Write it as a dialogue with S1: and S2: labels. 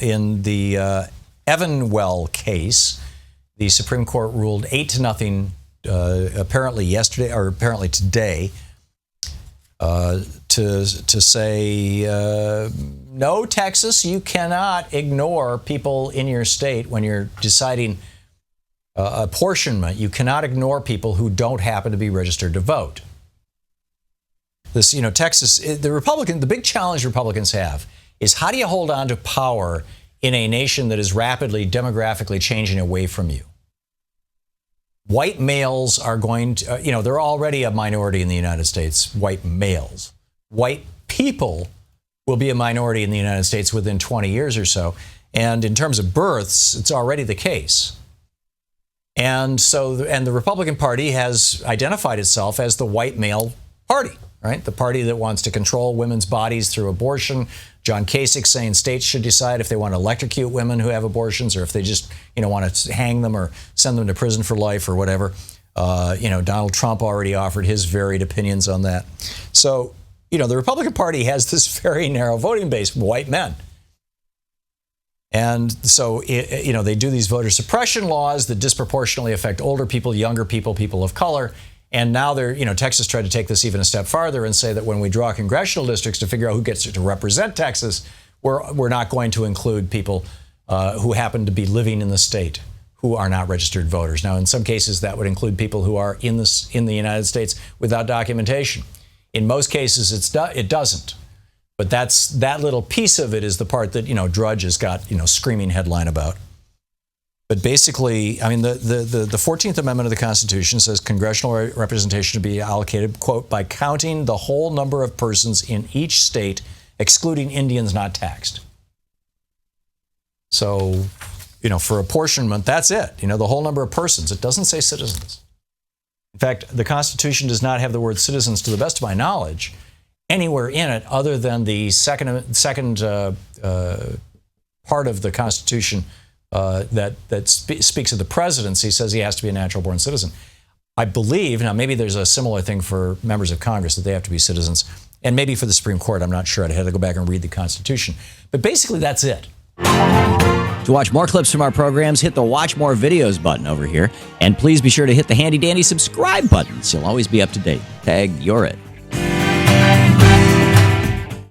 S1: in the Evanwell case, the Supreme Court ruled 8-0, apparently yesterday or apparently today, to say, no, Texas, you cannot ignore people in your state when you're deciding apportionment. You cannot ignore people who don't happen to be registered to vote. This, Texas, the big challenge Republicans have is how do you hold on to power in a nation that is rapidly demographically changing away from you? White males are going to, they're already a minority in the United States, white males. White people will be a minority in the United States within 20 years or so. And in terms of births, it's already the case. And so, the Republican Party has identified itself as the white male party, right? The party that wants to control women's bodies through abortion. John Kasich saying states should decide if they want to electrocute women who have abortions or if they just, want to hang them or send them to prison for life or whatever. Donald Trump already offered his varied opinions on that. So, the Republican Party has this very narrow voting base, white men. And so, they do these voter suppression laws that disproportionately affect older people, younger people, people of color. And now Texas tried to take this even a step farther and say that when we draw congressional districts to figure out who gets to represent Texas, we're not going to include people who happen to be living in the state who are not registered voters. Now, in some cases, that would include people who are in the United States without documentation. In most cases, it doesn't. But that little piece of it is the part that, Drudge has got, screaming headline about. But basically, the 14th Amendment of the Constitution says congressional representation should be allocated, quote, by counting the whole number of persons in each state, excluding Indians not taxed. So, for apportionment, that's it. The whole number of persons. It doesn't say citizens. In fact, the Constitution does not have the word citizens, to the best of my knowledge, anywhere in it other than the second part of the Constitution that speaks of the presidency, says he has to be a natural-born citizen. I believe, now maybe there's a similar thing for members of Congress, that they have to be citizens, and maybe for the Supreme Court, I'm not sure. I'd have to go back and read the Constitution. But basically, that's it.
S2: To watch more clips from our programs, hit the Watch More Videos button over here. And please be sure to hit the handy-dandy subscribe button so you'll always be up to date. Tag, you're it.